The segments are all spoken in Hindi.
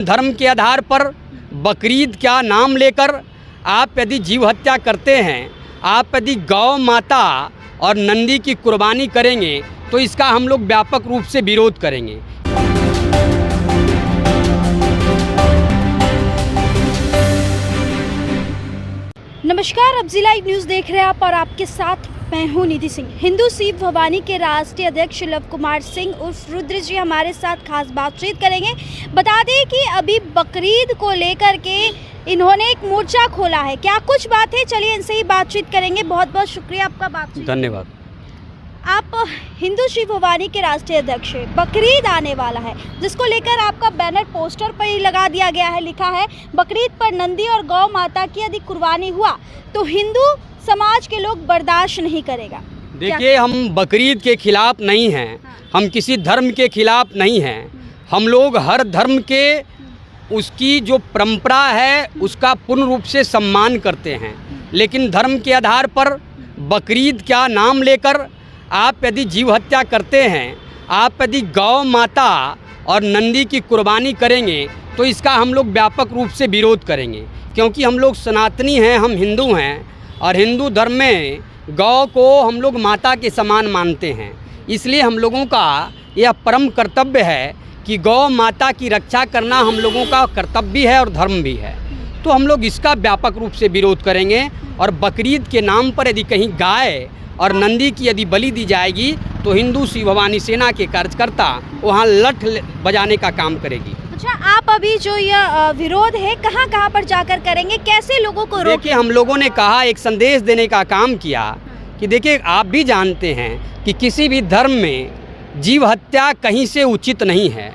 धर्म के आधार पर बकरीद क्या नाम लेकर आप यदि जीव हत्या करते हैं, आप यदि गौ माता और नंदी की कुर्बानी करेंगे तो इसका हम लोग व्यापक रूप से विरोध करेंगे। नमस्कार, अब ज़िला न्यूज़ देख रहे हैं आप और आपके साथ मैं हूं निधि सिंह। हिंदू शिव भवानी के राष्ट्रीय अध्यक्ष लव कुमार सिंह उर्फ रुद्र जी हमारे साथ खास बातचीत करेंगे। बता दें कि अभी बकरीद को लेकर के इन्होंने एक मोर्चा खोला है। क्या कुछ बात है, चलिए इनसे ही बातचीत करेंगे। बहुत बहुत शुक्रिया आपका बातचीत। धन्यवाद। आप हिंदू शिव भवानी के राष्ट्रीय अध्यक्ष हैं। बकरीद आने वाला है जिसको लेकर आपका बैनर पोस्टर पर ही लगा दिया गया है, लिखा है बकरीद पर नंदी और गौ माता की यदि कुर्बानी हुआ तो हिंदू समाज के लोग बर्दाश्त नहीं करेगा। देखिए, हम बकरीद के खिलाफ नहीं हैं, हम किसी धर्म के खिलाफ नहीं हैं। हम लोग हर धर्म के उसकी जो परंपरा है उसका पूर्ण रूप से सम्मान करते हैं, लेकिन धर्म के आधार पर बकरीद क्या नाम लेकर आप यदि जीव हत्या करते हैं, आप यदि गौ माता और नंदी की कुर्बानी करेंगे तो इसका हम लोग व्यापक रूप से विरोध करेंगे, क्योंकि हम लोग सनातनी हैं, हम हिंदू हैं और हिंदू धर्म में गौ को हम लोग माता के समान मानते हैं। इसलिए हम लोगों का यह परम कर्तव्य है कि गौ माता की रक्षा करना हम लोगों का कर्तव्य भी है और धर्म भी है। तो हम लोग इसका व्यापक रूप से विरोध करेंगे और बकरीद के नाम पर यदि कहीं गाय और नंदी की यदि बलि दी जाएगी तो हिंदू शिव भवानी सेना के कार्यकर्ता वहाँ लठ बजाने का काम करेगी। अच्छा, आप अभी जो यह विरोध है कहाँ पर जाकर करेंगे, कैसे लोगों को रोकेंगे? देखिए, हम लोगों ने कहा, एक संदेश देने का काम किया कि देखिए, आप भी जानते हैं कि किसी भी धर्म में जीव हत्या कहीं से उचित नहीं है।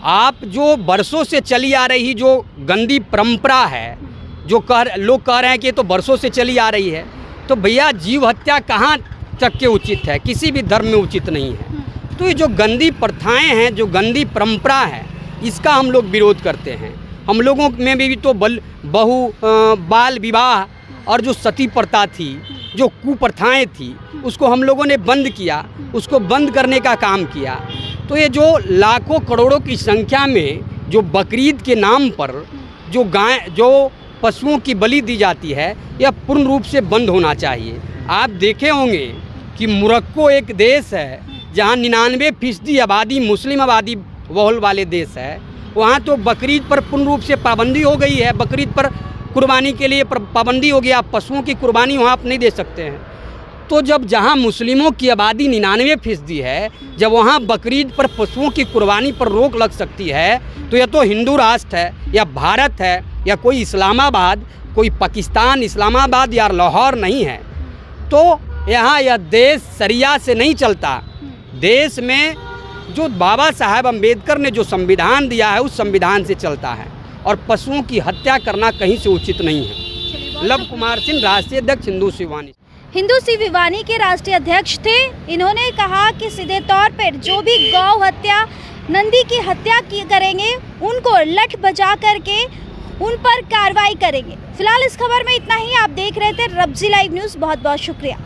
आप जो बरसों से चली आ रही जो गंदी परंपरा है, जो लोग कह रहे हैं कि तो बरसों से चली आ रही है, तो भैया जीव हत्या कहाँ तक के उचित है? किसी भी धर्म में उचित नहीं है। तो ये जो गंदी प्रथाएं हैं, जो गंदी परंपरा है, इसका हम लोग विरोध करते हैं। हम लोगों में भी तो बाल विवाह और जो सती प्रथा थी, जो कुप्रथाएं थी, उसको हम लोगों ने बंद किया, उसको बंद करने का काम किया। तो ये जो लाखों करोड़ों की संख्या में जो बकरीद के नाम पर जो पशुओं की बलि दी जाती है, यह पूर्ण रूप से बंद होना चाहिए। आप देखे होंगे कि मोरक्को एक देश है जहाँ 99% आबादी मुस्लिम आबादी बहुल वाले देश है। वहाँ तो बकरीद पर पूर्ण रूप से पाबंदी हो गई है, बकरीद पर कुर्बानी के लिए पाबंदी हो गया। आप पशुओं की कुर्बानी वहाँ आप नहीं दे सकते हैं। तो जब जहाँ मुस्लिमों की आबादी 99% है, जब वहाँ बकरीद पर पशुओं की कुर्बानी पर रोक लग सकती है, तो यह तो हिंदू राष्ट्र है या भारत है या कोई इस्लामाबाद, कोई पाकिस्तान, इस्लामाबाद या लाहौर नहीं है। तो यहाँ यह देश शरिया से नहीं चलता। देश में जो बाबा साहब अम्बेडकर ने जो संविधान दिया है उस संविधान से चलता है और पशुओं की हत्या करना कहीं से उचित नहीं है। लव कुमार सिंह, राष्ट्रीय अध्यक्ष हिंदू शिव भवानी। हिंदू शिव भवानी के राष्ट्रीय अध्यक्ष थे। इन्होंने कहा कि सीधे तौर पर जो भी गौ हत्या, नंदी की हत्या करेंगे उनको लठ बजा करके उन पर कार्रवाई करेंगे। फिलहाल इस खबर में इतना ही। आप देख रहे थे रब ज़िला न्यूज़। बहुत बहुत शुक्रिया।